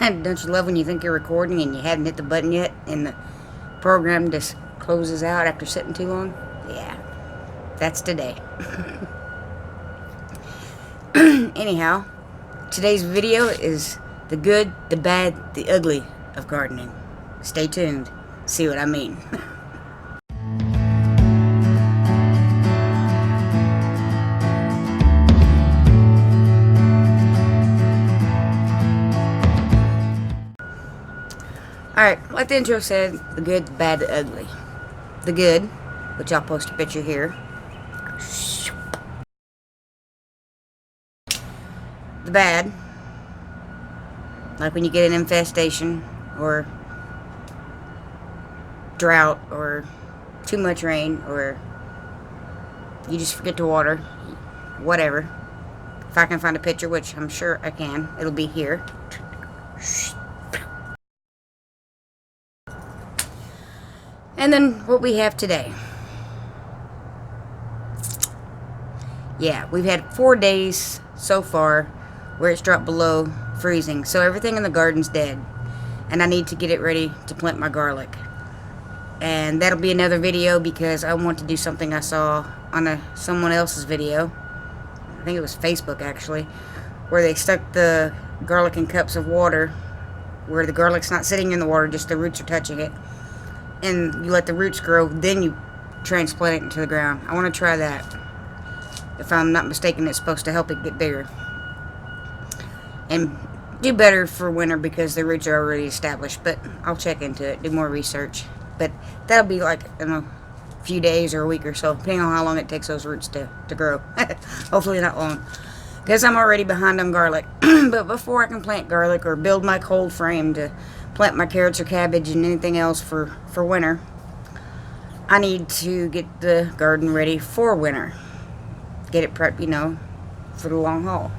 Don't you love when you think you're recording and you haven't hit the button yet and the program just closes out after sitting too long? Yeah, that's today. Anyhow, today's video is the good, the bad, the ugly of gardening. Stay tuned. See what I mean. Alright, like the intro said, the good, the bad, the ugly. The good, which I'll post a picture here. The bad, like when you get an infestation, or drought, or too much rain, or you just forget to water, whatever. If I can find a picture, which I'm sure I can, it'll be here. And then what we have today. Yeah, we've had 4 days so far where it's dropped below freezing. So everything in the garden's dead. And I need to get it ready to plant my garlic. And that'll be another video because I want to do something I saw on someone else's video. I think it was Facebook actually. Where they stuck the garlic in cups of water. Where the garlic's not sitting in the water, just the roots are touching it. And you let the roots grow, then you transplant it into the ground. I want to try that. If I'm not mistaken, it's supposed to help it get bigger. And do better for winter because the roots are already established. But I'll check into it, do more research. But that'll be like in a few days or a week or so, depending on how long it takes those roots to grow. Hopefully not long. Because I'm already behind on garlic. But before I can plant garlic or build my cold frame to plant my carrots or cabbage and anything else for winter, I need to get the garden ready for winter. Get it prepped, you know, for the long haul.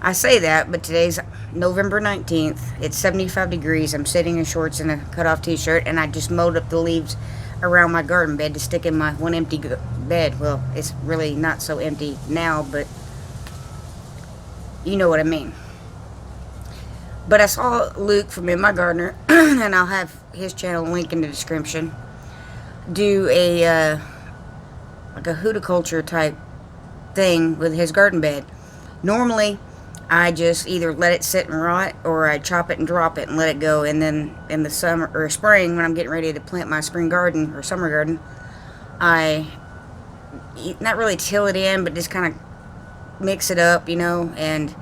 I say that, but today's November 19th. It's 75 degrees. I'm sitting in shorts and a cut-off t-shirt, and I just mowed up the leaves around my garden bed to stick in my one empty bed. Well, it's really not so empty now, but you know what I mean. But I saw Luke from MIGardener, and I'll have his channel link in the description, do a like a horticulture type thing with his garden bed. Normally, I just either let it sit and rot, or I chop it and drop it and let it go. And then in the summer or spring, when I'm getting ready to plant my spring garden or summer garden, I not really till it in, but just kind of mix it up, you know, and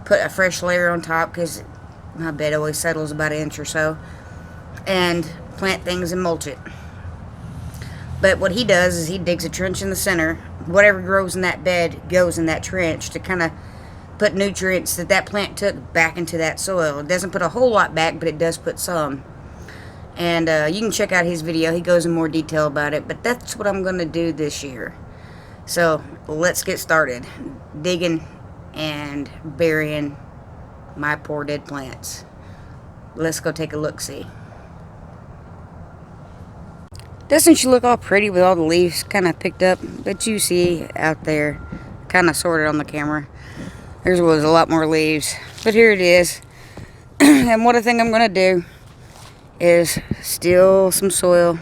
put a fresh layer on top because my bed always settles about an inch or so, and plant things and mulch it. But what he does is he digs a trench in the center. Whatever grows in that bed goes in that trench to kind of put nutrients that plant took back into that soil. It doesn't put a whole lot back, but it does put some. And you can check out his video. He goes in more detail about it. But that's what I'm going to do this year. So let's get started digging and burying my poor dead plants. Let's go take a look-see. Doesn't she look all pretty with all the leaves kind of picked up? But you see out there, kind of sorted on the camera. There was a lot more leaves, but here it is. And what I think I'm going to do is steal some soil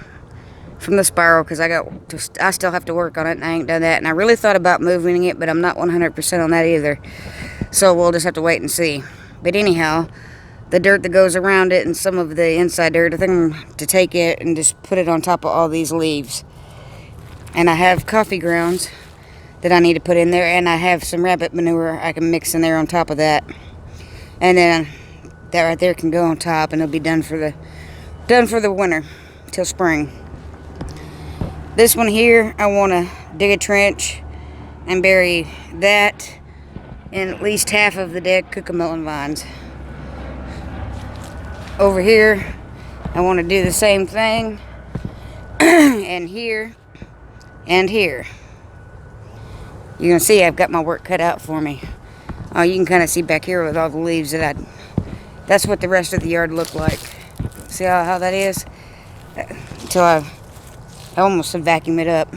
from the spiral, because I still have to work on it, and I ain't done that. And I really thought about moving it, but I'm not 100% on that either. So we'll just have to wait and see. But anyhow, the dirt that goes around it and some of the inside dirt, I think I'm going to take it and just put it on top of all these leaves. And I have coffee grounds that I need to put in there, and I have some rabbit manure I can mix in there on top of that. And then that right there can go on top, and it'll be done for the winter till spring. This one here, I want to dig a trench and bury that and at least half of the dead cucamelon vines. Over here, I want to do the same thing, and here, and here. You can see I've got my work cut out for me. Oh, you can kind of see back here with all the leaves that's what the rest of the yard looked like. See how that is? Until I almost said vacuum it up.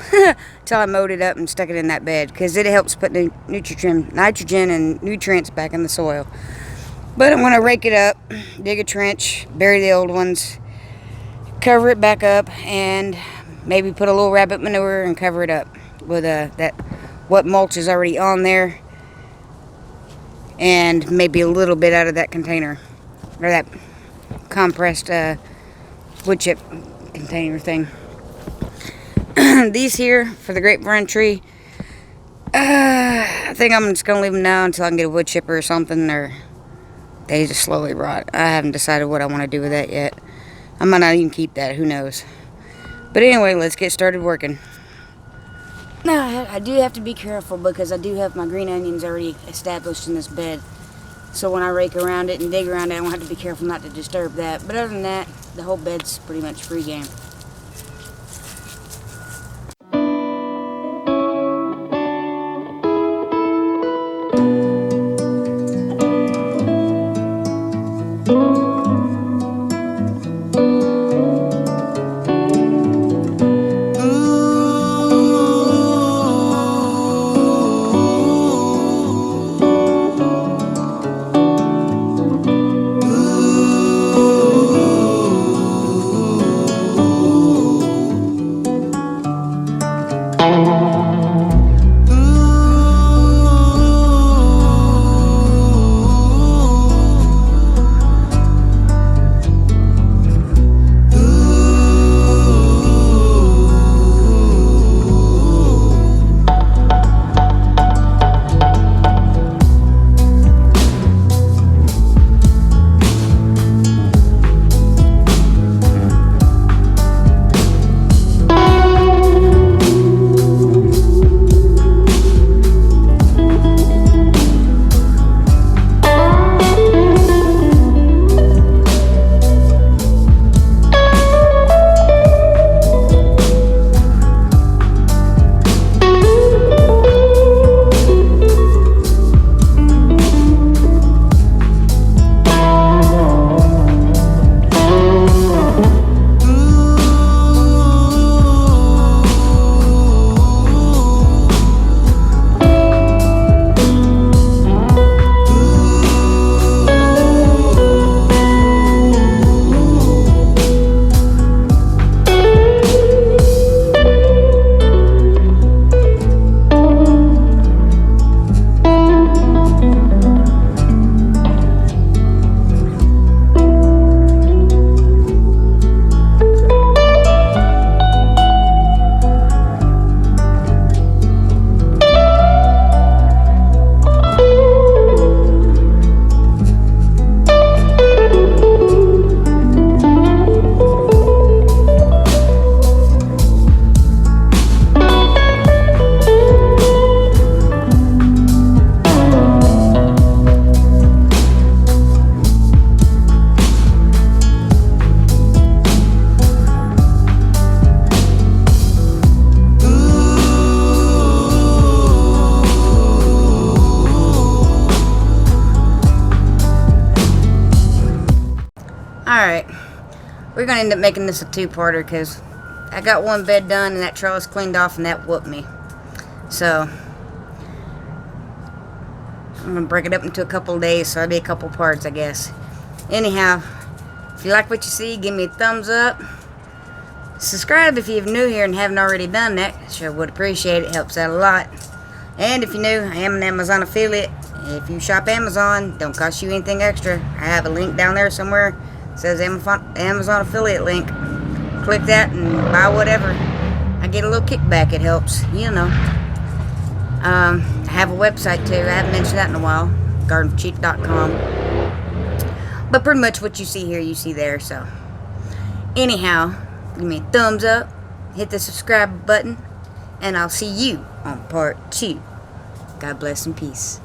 Until I mowed it up and stuck it in that bed, because it helps put nitrogen and nutrients back in the soil. But I'm going to rake it up, dig a trench, bury the old ones, cover it back up, and maybe put a little rabbit manure and cover it up with what mulch is already on there, and maybe a little bit out of that container, or that compressed wood chip container thing. These here for the grapevine tree, I think I'm just going to leave them now until I can get a wood chipper or something, or they just slowly rot. I haven't decided what I want to do with that yet. I might not even keep that, who knows. But anyway, let's get started working. Now, I do have to be careful because I do have my green onions already established in this bed. So when I rake around it and dig around it, I don't have to be careful not to disturb that. But other than that, the whole bed's pretty much free game. Alright, we're going to end up making this a two-parter because I got one bed done and that trellis cleaned off and that whooped me. So, I'm going to break it up into a couple of days, so it'll be a couple parts, I guess. Anyhow, if you like what you see, give me a thumbs up. Subscribe if you're new here and haven't already done that. Sure would appreciate it. Helps out a lot. And if you're new, I am an Amazon affiliate. If you shop Amazon, don't cost you anything extra. I have a link down there somewhere. It says Amazon affiliate link. Click that and buy whatever. I get a little kickback. It helps, you know. I have a website too. I haven't mentioned that in a while. gardenforcheap.com. But pretty much what you see here, you see there. So, anyhow, give me a thumbs up. Hit the subscribe button. And I'll see you on part 2. God bless and peace.